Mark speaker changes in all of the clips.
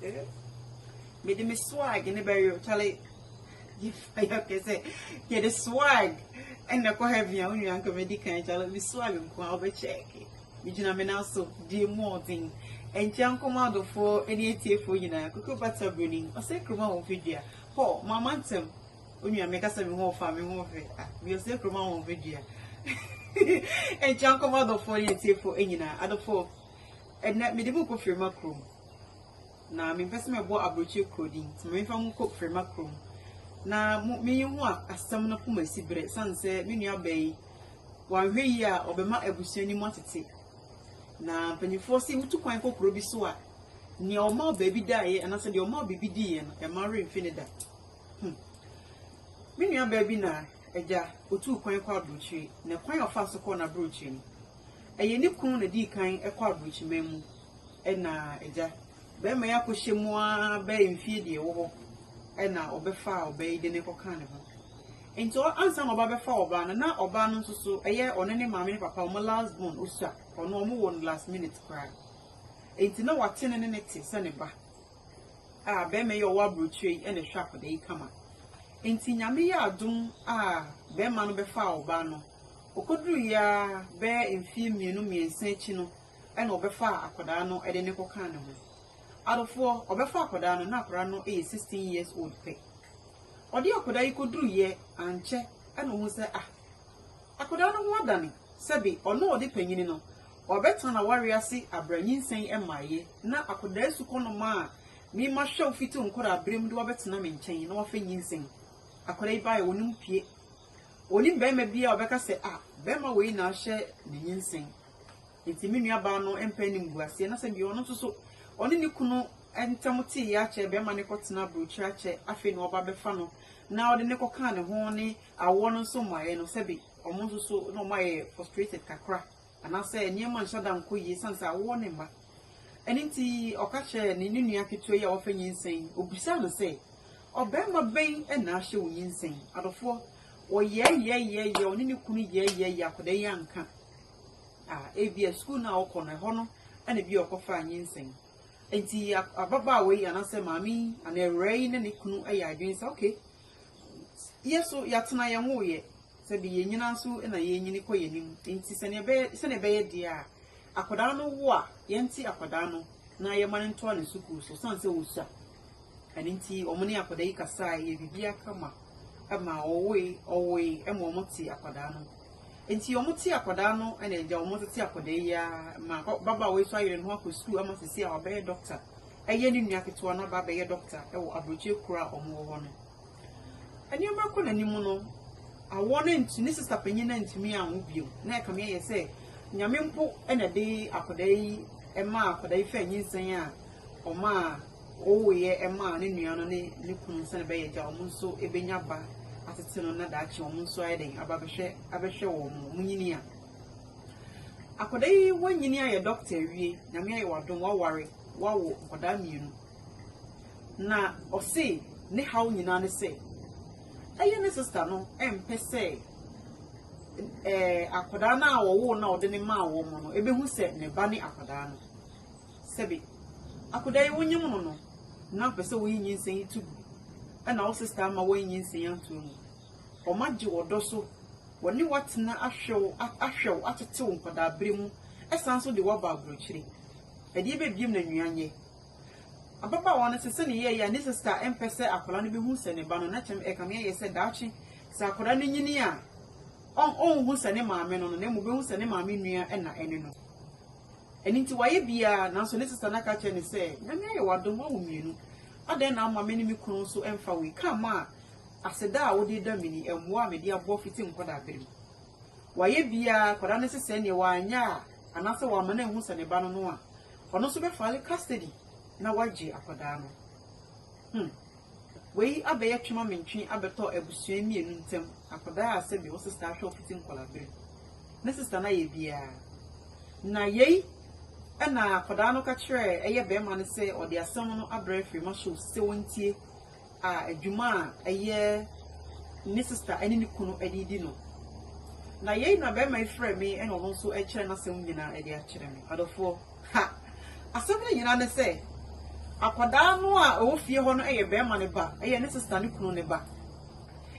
Speaker 1: Me de me swag in the barrier, Charlie. I can say, get the swag. And the heavy on your uncle medical, Charlie, be swag and go over check. You know, me now so dear more thing. And Jan commando for any tea for you now, cook butter burning, or say, come on, video. Oh, my mantum. When you make us a more farming over it, we'll say, come on, video. And Jan commando for any tea for any now, other four. And let me the book of your macroom. Now, I'm investing about a brochure coding to me from cook for macroom. Now, me you want a summoner whom I see bread, sunset, mini bay. 1 year or be my ebusiani quantity. Now, when you foresee who to coin for Ruby Swa, near more baby die, and I said your more baby dear, and marry infinite. Many a baby now, a jar, or 2 coin quad broochie, and a coin of fast corner brooching. A unique coon a decline a quad brooch memo, and a jar. Bear may I push him more bay in feed or and now obey foul bay the nickel carnival. And so answer my baby for ban, now or ban so a year on any mammy papa, my last bone, Usa, or no more one last minute cry. Ain't no what tin and next is sunny back. Ah, bear may your wabru tree and a sharp day come up. Ain't in Yamia doom, bear man be foul bano. O could do ya bear in film you know me and say chino, and obey far aquadano at the nickel carnival. Out of 4, obey far aquadano, not rano 16 years old pay. Or the Akoda you could do ye, and check, and who say, Akoda no more than Sabi, or no depending on, or better than a warrior see a brain saying, and my ye, now Akoda to corner ma, me must show fit on could have brim do a better name in chain, or thing sing. Akoda buy one pie. Only Bema be a becker say, Bema way now share the yin sing. It's Minia Bano and penning glass, and I said, you are not so only you kuno and Tamoti yache, Bema Nicotina bruchache, I feel no babefano. Now the nickel can of horny, I want so my and Sebi, almost so no my frustrated cacra. And I say, near man shut down quay, since I warn him back. And inti or catch a Niniaki to your offering insane, Ubisana say, or Bema Bay and now show insane. Out of 4, or ye, only kuni ye, for the young can. A be a school now on a honor, and a be a coffin insane. And see a baba way and I say, Mammy, and a rain and a canoe a drinks okay. Yes, so Yatana Yamoye, said the Yanasu and a Yaniko Yanim, in Senebe, dear. Aquadano wa, Yanti Aquadano, Nayaman Tuan and Suku, so Sansa Usa. And inti Omani Aquadaika Sai, Vivia Kama, Ama, away, and Momoti Aquadano. Inti Omoti Aquadano and a Jamoti Aquadea, my Baba way so and walk with school, I must see our bear doctor. A yenin Yakituana Baba doctor, or Abuchi Kura or more one. And you mark on any mono. I wanted to Mrs. Tapenina to me and move you. Now come here, say, Yamimpo and a day after day, and ma for they fair in saying, or ma, oh, yeah, and ma, and you know, Nipun Sanabay, Jamunso, Ebenyaba, at a tin on that action, Swading, Abasha, or Munia. Akoday, when you near a doctor, Namia, don't worry, wow, for damn you. Na, or say, ne how you know, say. Aye, sister, no, per se. Aquadana or no, the name ma woman, ebe who said ne bunny aquadana. Sebi. Akoday, when you mono, not per so we say to. And also stand my way in saying to me. Or Majo or Dosso, when you want to a show at a tone for that brim, as answer the wabba broochery. A dear baby, Yanye. Ababa wanted to send ye and this is star and per se Aqualani be who send a banonatum ecamia said Dachi, Sakurani Yinia. On who send a mamma on the name of who send a mammy near and not any no. And into why be a now so this is Tanaka Chen say, Namia, what don't want you. I then now my many microns so and for we come ma. I said that would did Domini and one media buffeting for that baby. Why be a Corana send you one ya, and after 1 minute who send a bananoa. Or no super file custody. Now what G Aquadano? We are by a chima minchi, I better a bushemi and tem. Aquada said you also start fitting collaborate. Mrs. Tanae be a na ye. And now, Codano Catre, a year bearman say, or the assault of brave free muscle still in tea, a Juma, a year, Mrs. Any Kuno Eddie Dino. Now, ye na bear my friend me and also a China Sumina, a dear children. Out of 4, ha! A something you say. Akwadaa no a o fie ho no eye be ma ne ba eye ne sister ne kunu ne ba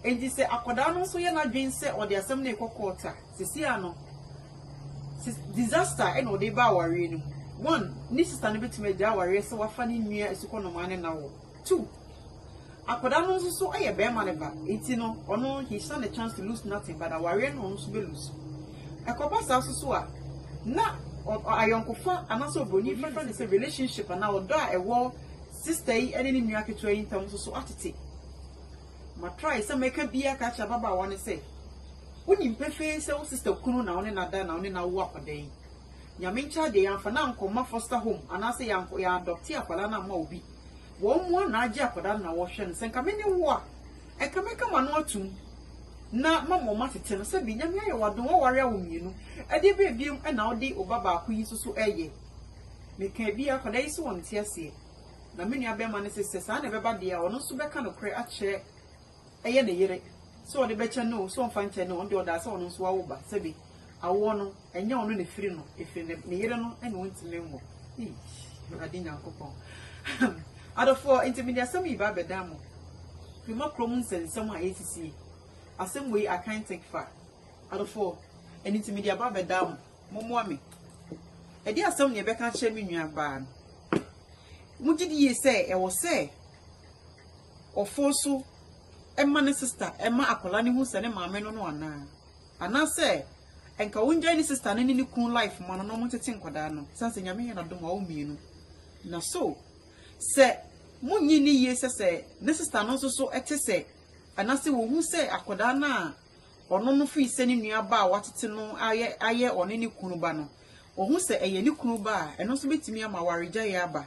Speaker 1: enti se akwadaa no so ye na dwen se o de asem na ekokota sisi ano disaster e no de ba aware ni one ni sister ne betime de aware se wafa ne nua esukọ no ma ne na wo two akwadaa no so eye be ma ne ba enti no ono he stand a chance to lose nothing but aware no so be lose ekoba sa so a na ayonkofa anaso broni friend is a relationship and now do a wo sister yi ene ni nua keto yi ntam so atete ma try say make bia ka cha baba won say woni mpefe say wo sister kunu na woni na da na woni na wo akoda yi nyame ncha de yamfa na nkoma foster home anase yanko ya adopt akwala na ma obi wo mu na age akoda na wo hwe nse nka me ne wo a e ka me ka ma no atum na mama matete no se bi nyame aye wadon wo ware awo mienu ade be biem e na odi obaba ko yi so eye me ka bi akoda yi so won tiase na me nua be ma ne se sa na be ba de a ono so be ka no kre a che eye ne yere so odi be che no so on fan che no on de oda se ono so awo ba se bi awo no enye ono ne firi no efiri ne yere no e no ntime nwo ade nyankopon adofo intermediate sami ba be damo prima krom nsensem a esisi asem we I can't take far adofo en intermediate ba be damo momo me e di asem ne be ka che me nua ba mu gidi ye se e wo se ofo so emma ne sister emma akola ne hu se ne maame no no ana se enka wonja ni sister ne ni kun life mo no mo tete nkoda no sanse nyame ye na dom wa omienu na so se munyi ni ye se ne sister no so etese ana se wo hu se akoda na ono no fi se ni nua ba watete no aye one ni kunu ba no wo hu se eye ni kunu ba eno so betimi ama wareja ye aba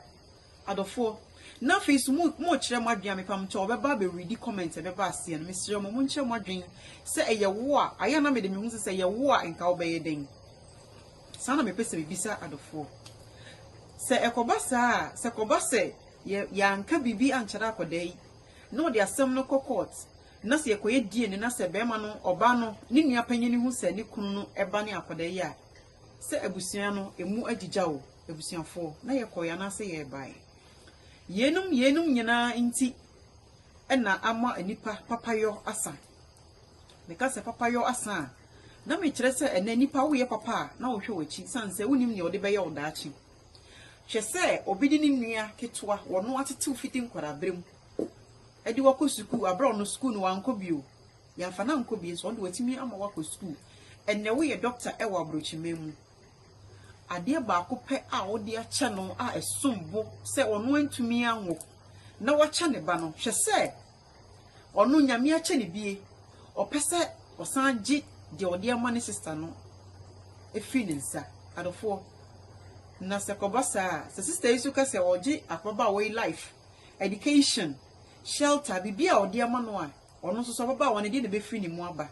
Speaker 1: adofo na face mo kire madua me pam che obeba be read comment be ba ase no mesire mo nche mo adwen se eye wo a aya na me de me hu se eye wo a enka obeye den sana me pese be bisa adofo se ekoba sa se koba se ya nka bibi anchara akoda yi no de asem no court na se ekoye die ne na se be ma no oba no ni nua panyini hu se ni kunu no eba ne akoda yi a se abusia no emu agigya wo abusiafo na ye koya na se ye bai yenum nyina inti ena ama anipa papayo asa meka se papayo asa na me kire se ena nipa wo ye papa na wo hwe wachi sanse wonim ne ode beye odaachi hwe se obidi ni nua ketwa wono atete fiti nkwara brem edi wako suku abra no school no wanko bio ya fa na nko bio so ndo watimi ama wako school enne wo ye doctor e wa abrochimemu ade ba ko pe a odi a che no a esombo se ono antumi anwo na wacha ne ba no hwe se ono nyame a che ne bie opese osanji de odi ama ne sister no efi ne nsa adofo na se kobasa se sister isu ka se oji akbaba way life education shelter bibia odi ama no a ono so so baba won de be fi ne mu aba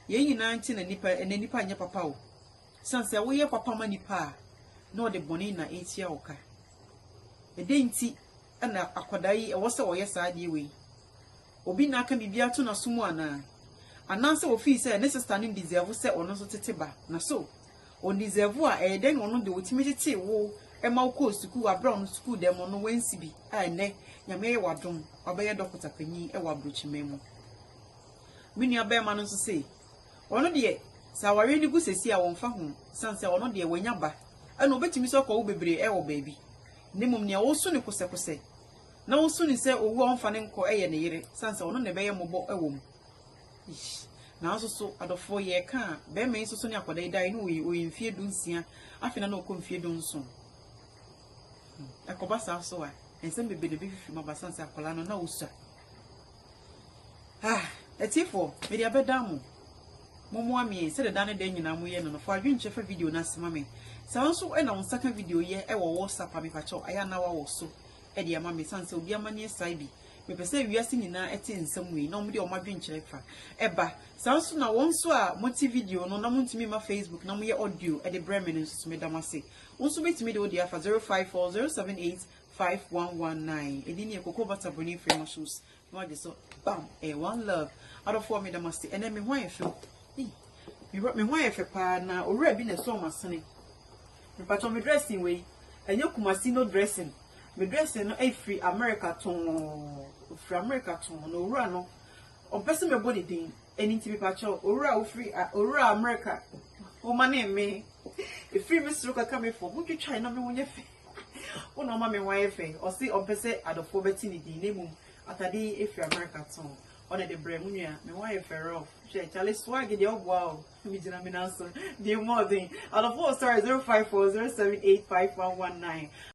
Speaker 1: ye nyina nti na nipa anya papa o sanse wo ye papa manipa no de boni na etia oka edenti ana akodai e wo se wo ye saade we obi na aka bibia to na sumu ananse wo fi se ne sister ni deserve se ono so tete ba na so on deserve a e den ono de wotimi tete wo e ma wo ko school abra on school dem no wensi bi a ne nyame ye wadom obeye dokota panyi e wa brochimemu mini abema no so se ono de sa ware ni gusesi a won fa ho sanse ono de wanya ba ana obetimi so ko wo bebre e wo baabi nemum ne wo so ne kose na wo so ne se owu on fa ne nko eye ne yire sanse ono ne beye mobo e wo mu na so adofo ye ka be me so ne akoda idai no oyi mfie dunsia afina na okomfie dunso akoba sa so a ensem bebe de bififi ma basanse akola no na osa etifo me dia bedamu momo ami se de dane de nyina mo ye no fo adwenche fa video na sema me sa nso e na won saka video ye e wo WhatsApp ami fa cho aya na wa wo so e de ama me sanse obi ama ne sai bi me pese wiase nyina eti nsem we na mo de o ma dwenche fa e ba sa nso na won so a moti video no na mo ntimi ma Facebook na mo ye audio e de breme no so me damase won so betimi de o de afa 0540785119 e di ne kokko bata boni frame shoes no de so bam one love out of 4 me damase ene me ho ayefe me ho ayefe pa na owura bi na so masene me pato me dressing we enye kumasi no dressing me dress no e free America ton free America ton no owura no opese me body din eni nti paper cho owura o free owura America o mane me e free me suru kaka me for mo twitwa na me wonye fe o na ma me wan fe o si opese adofo beti ni din nemu atade e free America ton on the brain munua me wan fe rough she chale swag de ogwa mi jina me na so the more thing out of 4 stars 05407855119